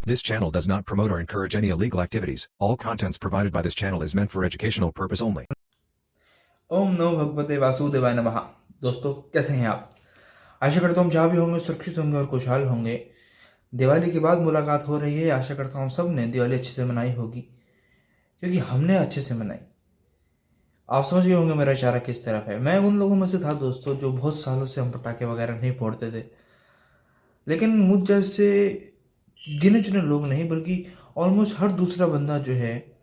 This channel does not promote or encourage any illegal activities. All contents provided by this channel is meant for educational purpose only. ओम नमो भगवते वासुदेवाय नमः। दोस्तों, कैसे हैं आप? आशा करता हूँ जहाँ भी होंगे सुरक्षित होंगे और खुशहाल होंगे। दिवाली के बाद मुलाकात हो रही है। आशा करता हूँ सब ने दिवाली अच्छे से मनाई होगी, क्योंकि हमने अच्छे से मनाई। आप समझ गए होंगे मेरा इशारा किस तरफ है। मैं उन लोगों में से था दोस्तों, जो बहुत सालों से हम पटाखे वगैरह नहीं फोड़ते थे। लेकिन मुझ जैसे गिने चुने लोग नहीं, बल्कि ऑलमोस्ट हर दूसरा बंदा जो है,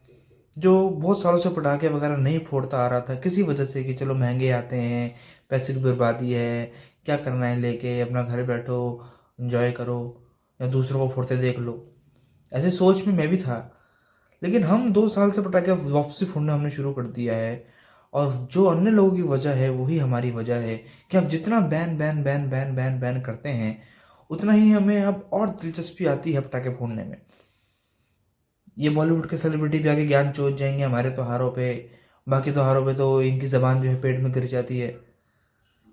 जो बहुत सालों से पटाखे वगैरह नहीं फोड़ता आ रहा था किसी वजह से, कि चलो महंगे आते हैं, पैसे की बर्बादी है, क्या करना है लेके, अपना घर बैठो एंजॉय करो या दूसरों को फोड़ते देख लो, ऐसे सोच में मैं भी था। लेकिन हम 2 साल से पटाखे वापसी फोड़ना हमने शुरू कर दिया है, और जो अन्य लोगों की वजह है वही हमारी वजह है कि अब जितना ban ban ban ban ban ban करते हैं, उतना ही हमें अब और दिलचस्पी आती है पटाखे फोड़ने में। ये बॉलीवुड के सेलिब्रिटी भी आगे ज्ञान चोट जाएंगे हमारे त्योहारों पे। बाकी त्योहारों पे तो इनकी जबान जो है पेट में गिर जाती है।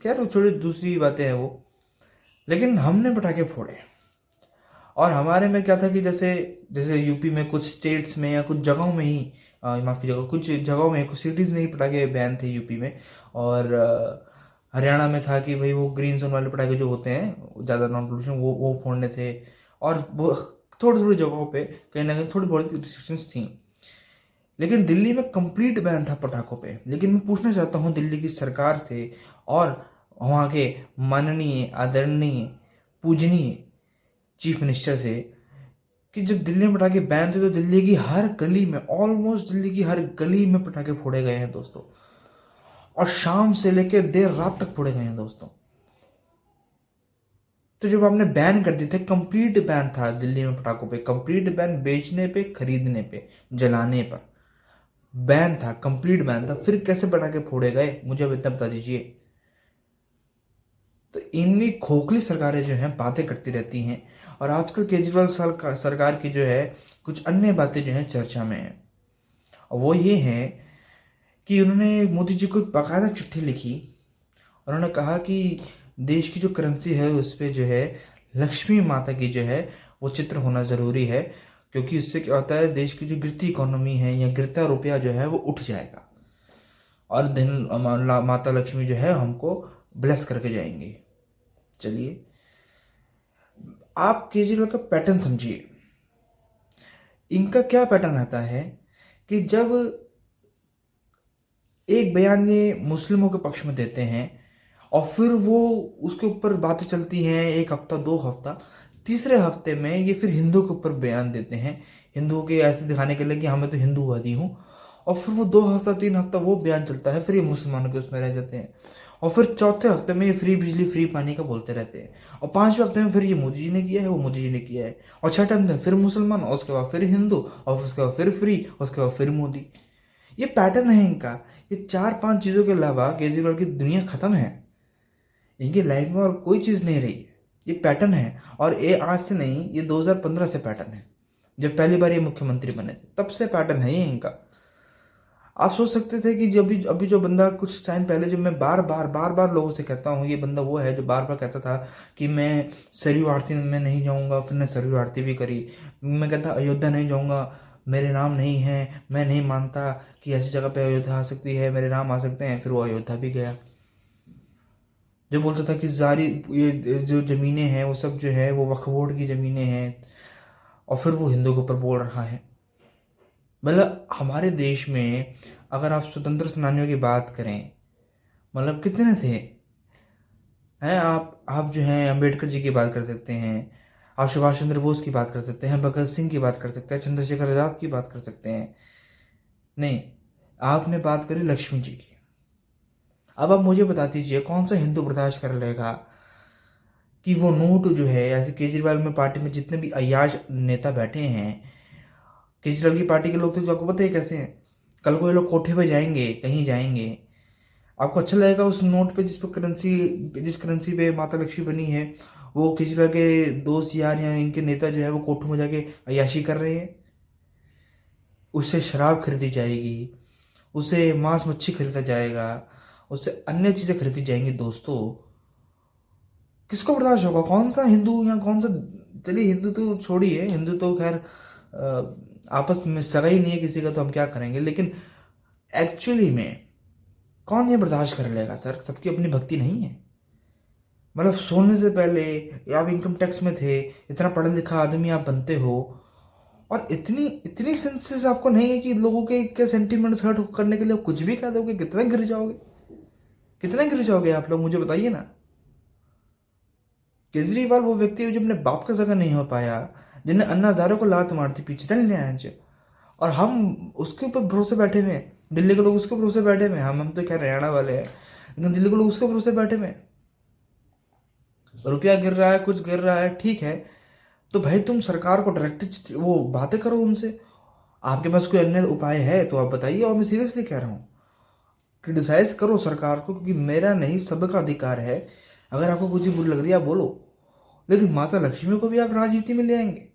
खैर, वो छोड़ी, दूसरी बातें हैं वो। लेकिन हमने पटाखे फोड़े, और हमारे में क्या था कि जैसे जैसे यूपी में कुछ स्टेट्स में या कुछ जगहों में ही, माफ़ कीजिएगा, कुछ जगहों में, कुछ सिटीज़ में ही पटाखे बैन थे यूपी में। और हरियाणा में था कि भाई वो ग्रीन जोन वाले पटाखे जो होते हैं, ज़्यादा नॉन पोल्यूशन, वो फोड़ने थे। और वो थोड़ी थोड़ी जगहों पे कहीं ना कहीं थोड़ी बहुत रिस्ट्रिक्शंस थी। लेकिन दिल्ली में कंप्लीट बैन था पटाखों पे। लेकिन मैं पूछना चाहता हूँ दिल्ली की सरकार से और वहाँ के माननीय, आदरणीय, पूजनीय चीफ मिनिस्टर से, कि जब दिल्ली में पटाखे बैन थे तो दिल्ली की हर गली में, ऑलमोस्ट दिल्ली की हर गली में पटाखे फोड़े गए हैं दोस्तों। और शाम से लेकर देर रात तक फोड़े गए हैं दोस्तों। तो जब आपने बैन कर दिए थे, कंप्लीट बैन था दिल्ली में पटाखों पे, कंप्लीट बैन, बेचने पे, खरीदने पे, जलाने पर बैन था, कंप्लीट बैन था, फिर कैसे पटाखे फोड़े गए, मुझे अब इतना बता दीजिए। तो इनकी खोखली सरकारें जो हैं बातें करती रहती हैं, और आजकल केजरीवाल सरकार की जो है कुछ अन्य बातें जो हैं चर्चा में है। और वो ये है कि उन्होंने मोदी जी को एक बाकायदा चिट्ठी लिखी। उन्होंने कहा कि देश की जो करेंसी है उस पर जो है लक्ष्मी माता की जो है वो चित्र होना ज़रूरी है, क्योंकि इससे क्या होता है, देश की जो गिरती इकोनॉमी है या गिरता रुपया जो है वो उठ जाएगा, और दिन माता लक्ष्मी जो है हमको ब्लेस करके जाएंगी। चलिए, आप केजरीवाल का पैटर्न समझिए। इनका क्या पैटर्न रहता है कि जब एक बयान ये मुस्लिमों के पक्ष में देते हैं, और फिर वो उसके ऊपर बातें चलती हैं 1 हफ्ता 2 हफ्ता, तीसरे हफ्ते में ये फिर हिंदू के ऊपर बयान देते हैं, हिंदुओं के ऐसे दिखाने के लिए कि हाँ मैं तो हिंदूवादी हूँ। और फिर वो 2 हफ्ता 3 हफ्ता वो बयान चलता है, फिर ये मुसलमानों के उसमें रह जाते हैं। और फिर चौथे हफ्ते में ये फ्री बिजली फ्री पानी का बोलते रहते हैं। और 5वें हफ्ते में फिर ये मोदी जी ने किया है, वो मोदी जी ने किया है। और छठे हफ्ते में फिर मुसलमान, और उसके बाद फिर हिंदू, और उसके बाद फिर फ्री, उसके बाद फिर मोदी। ये पैटर्न है इनका। ये 4-5 चीज़ों के अलावा केजरीवाल की दुनिया खत्म है। इनकी लाइफ में और कोई चीज़ नहीं रही। ये पैटर्न है, और ये आज से नहीं, ये 2015 से पैटर्न है। जब पहली बार ये मुख्यमंत्री बने थे तब से पैटर्न है ये इनका। आप सोच सकते थे कि जब भी अभी जो बंदा कुछ टाइम पहले, जो मैं बार बार बार बार लोगों से कहता हूँ, ये बंदा वो है जो बार बार कहता था कि मैं सरयू आरती में नहीं जाऊँगा, फिर ने सरयू आरती भी करी। मैं कहता अयोध्या नहीं जाऊँगा, मेरे नाम नहीं है, मैं नहीं मानता कि ऐसी जगह पे अयोध्या आ सकती है, मेरे नाम आ सकते हैं, फिर वो अयोध्या भी गया। जो बोलता था कि जारी, ये जो ज़मीनें हैं वो सब जो है वो वक्फ बोर्ड की ज़मीनें हैं, और फिर वो हिंदू के ऊपर बोल रहा है। मतलब हमारे देश में अगर आप स्वतंत्र सेनानियों की बात करें, मतलब कितने थे हैं, आप जो हैं अम्बेडकर जी की बात कर सकते हैं, आप सुभाष चंद्र बोस की बात कर सकते हैं, भगत सिंह की बात कर सकते हैं, चंद्रशेखर आज़ाद की बात कर सकते हैं। नहीं, आपने बात करी लक्ष्मी जी की। अब आप मुझे बता दीजिए कौन सा हिंदू बर्दाश्त कर लेगा कि वो नोट जो है, ऐसे केजरीवाल में पार्टी में जितने भी अय्याज नेता बैठे हैं, केजरीवाल की पार्टी के लोग, तो आपको पता है कैसे हैं। कल को ये लोग कोठे पे जाएंगे, कहीं जाएंगे, आपको अच्छा लगेगा उस नोट पे जिस करेंसी पे माता लक्ष्मी बनी है, वो केजरीवाल के दोस्त यार या इनके नेता जो है वो कोठों में जाके अय्याशी कर रहे हैं। उससे शराब खरीदी जाएगी, उससे मांस मच्छी खरीदा जाएगा, उससे अन्य चीज़ें खरीदी जाएंगी दोस्तों। किसको बर्दाश्त होगा? कौन सा हिंदू या कौन सा चलिए हिंदू तो छोड़िए, हिंदू तो खैर आपस में सगा ही नहीं है किसी का, तो हम क्या करेंगे। लेकिन एक्चुअली में कौन ये बर्दाश्त कर लेगा सर? सबकी अपनी भक्ति नहीं है। मतलब सोने से पहले आप इनकम टैक्स में थे, इतना पढ़ा लिखा आदमी आप बनते हो, और इतनी इतनी सेंसेस आपको नहीं है कि लोगों के सेंटिमेंट्स हर्ट करने के लिए कुछ भी कह दोगे? कितना गिर जाओगे, कितना गिर जाओगे आप लोग, मुझे बताइए ना। केजरीवाल वो व्यक्ति है जो अपने बाप का सगा नहीं हो पाया, जिन्हें अन्ना हजारे को लात मारती पीछे चल नहीं आया, और हम उसके ऊपर भरोसे बैठे हुए हैं। दिल्ली के लोग उसके भरोसे बैठे हुए हैं। हम तो क्या हरियाणा वाले हैं, लेकिन दिल्ली के लोग उसके भरोसे बैठे हुए हैं। रुपया गिर रहा है, कुछ गिर रहा है, ठीक है, तो भाई तुम सरकार को डायरेक्ट वो बातें करो उनसे। आपके पास कोई अन्य उपाय है तो आप बताइए, और मैं सीरियसली कह रहा हूँ, क्रिटिसाइज करो सरकार को, क्योंकि मेरा नहीं सबका अधिकार है। अगर आपको कुछ ही बुरी लग रही है आप बोलो, लेकिन माता लक्ष्मी को भी आप राजनीति में ले आएंगे?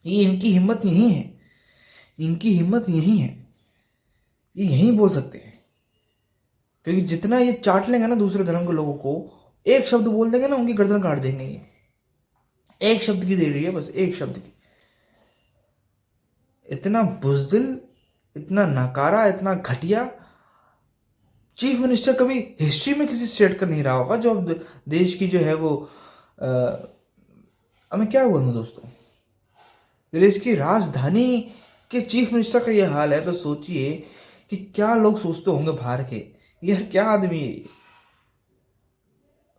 ये इनकी हिम्मत यही है, इनकी हिम्मत यही है, ये यही बोल सकते हैं। क्योंकि जितना ये चाट लेंगे ना दूसरे धर्म के लोगों को, एक शब्द बोल देंगे ना उनकी गर्दन काट देंगे। ये एक शब्द की देरी है, बस एक शब्द की। इतना बुज़दिल, इतना नकारा, इतना घटिया चीफ मिनिस्टर कभी हिस्ट्री में किसी स्टेट का नहीं रहा होगा, जो अब देश की जो है वो अब मैं क्या बोलूँ दोस्तों, देश की राजधानी के चीफ मिनिस्टर का ये हाल है, तो सोचिए कि क्या लोग सोचते होंगे बाहर के, यार क्या आदमी है।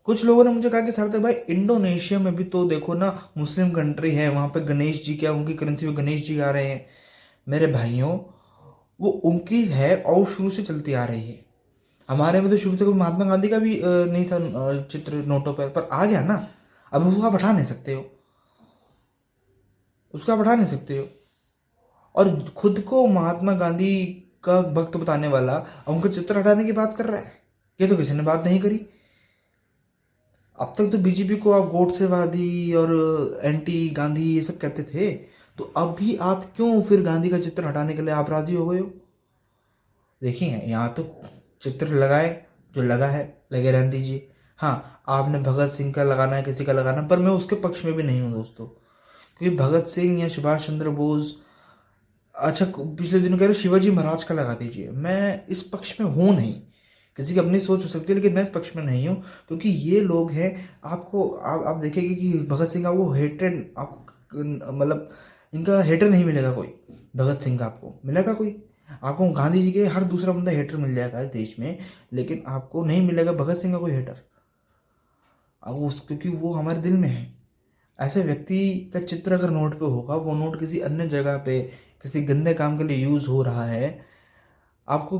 कुछ लोगों ने मुझे कहा कि सार्थक भाई इंडोनेशिया में भी तो देखो ना, मुस्लिम कंट्री है, वहां पे गणेश जी, क्या उनकी करेंसी में गणेश जी आ रहे हैं? मेरे भाइयों, वो उनकी है और शुरू से चलती आ रही है। हमारे में तो शुरू से महात्मा गांधी का भी नहीं था चित्र नोटों पर आ गया ना। अब उसका बैठा नहीं सकते हो, उसका बैठा नहीं सकते हो। और खुद को महात्मा गांधी का भक्त बताने वाला उनका चित्र हटाने की बात कर रहा है, ये तो किसी ने बात नहीं करी। अब तक तो बीजेपी को आप गोडसेवादी और एंटी गांधी ये सब कहते थे, तो अब भी आप क्यों फिर गांधी का चित्र हटाने के लिए आप राजी हो गए हो? देखिए यहाँ तो चित्र लगाए, जो लगा है लगे रहने दीजिए। हाँ, आपने भगत सिंह का लगाना है, किसी का लगाना है, पर मैं उसके पक्ष में भी नहीं हूँ दोस्तों। क्योंकि भगत सिंह या सुभाष चंद्र बोस, अच्छा पिछले दिनों कह रहे शिवाजी महाराज का लगा दीजिए, मैं इस पक्ष में हूँ नहीं। किसी की अपनी सोच हो सकती है, लेकिन मैं इस पक्ष में नहीं हूँ, क्योंकि ये लोग हैं, आपको आप देखेंगे कि भगत सिंह का वो हेटेड, आप मतलब इनका हेटर नहीं मिलेगा कोई। भगत सिंह का आपको मिलेगा कोई? आपको गांधी जी के हर दूसरा बंदा हेटर मिल जाएगा इस देश में, लेकिन आपको नहीं मिलेगा भगत सिंह का कोई हेटर। अब उस क्योंकि वो हमारे दिल में है। ऐसे व्यक्ति का चित्र अगर नोट पे होगा, वो नोट किसी अन्य जगह पे किसी गंदे काम के लिए यूज हो रहा है, आपको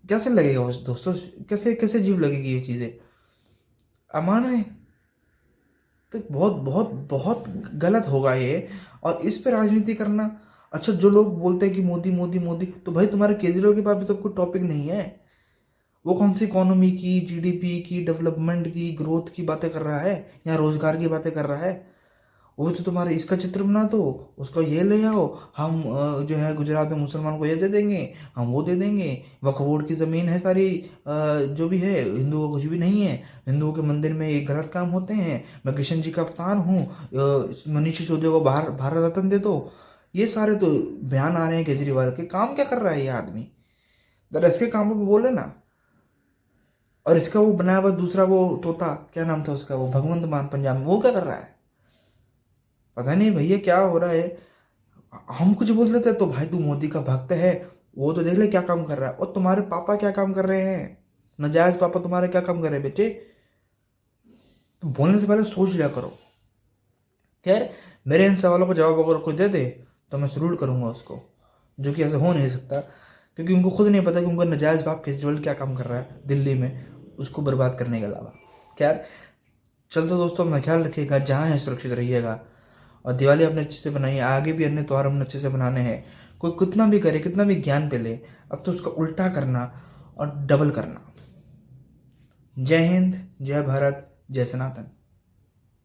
कैसे लगेगा दोस्तों? कैसे कैसे अजीब लगेगी ये चीज़ें? अमान है तो बहुत बहुत बहुत गलत होगा ये, और इस पे राजनीति करना। अच्छा, जो लोग बोलते हैं कि मोदी मोदी मोदी, तो भाई तुम्हारे केजरीवाल के पास भी तो कोई टॉपिक नहीं है। वो कौन सी इकोनॉमी की, जीडीपी की, डेवलपमेंट की, ग्रोथ की बातें कर रहा है, या रोजगार की बातें कर रहा है? वो तो तुम्हारे इसका चित्र बना दो, उसका ये ले आओ, हम जो है गुजरात में मुसलमान को ये दे देंगे, हम वो दे देंगे, वक्फ बोर्ड की ज़मीन है सारी, जो भी है, हिंदुओं को कुछ भी नहीं है, हिंदुओं के मंदिर में ये गलत काम होते हैं, मैं कृष्ण जी का अवतार हूँ, मनीष सिसोदिया को बाहर भारत रत्न दे दो। ये सारे तो बयान आ रहे हैं केजरीवाल के। काम क्या कर रहा है ये आदमी? जरा इसके कामों पर बोले ना। और इसका वो बनाया हुआ दूसरा वो तोता, क्या नाम था उसका, वो भगवंत मान पंजाब में, वो क्या कर रहा है? पता नहीं भैया क्या हो रहा है। हम कुछ बोल देते तो भाई तू मोदी का भक्त है, वो तो देख ले क्या काम कर रहा है। और तुम्हारे पापा क्या काम कर रहे हैं? नाजायज पापा तुम्हारे क्या काम कर रहे हैं बेटे? तो बोलने से पहले सोच लिया करो। खैर, मेरे इन सवालों का जवाब अगर कोई दे दे तो मैं सल्यूट करूंगा उसको, जो कि ऐसा हो नहीं सकता, क्योंकि उनको खुद नहीं पता कि उनका नाजायज बाप केजरीवाल क्या काम कर रहा है दिल्ली में उसको बर्बाद करने के अलावा। खैर, चलते दोस्तों, अपना ख्याल रखिएगा, जहाँ है सुरक्षित रहिएगा, और दिवाली आपने अच्छे से बनाई है, आगे भी अन्य त्यौहार हमने अच्छे से बनाने हैं। कोई कितना भी करे, कितना भी ज्ञान पे ले, अब तो उसका उल्टा करना और डबल करना। जय हिंद, जय भारत, जय सनातन।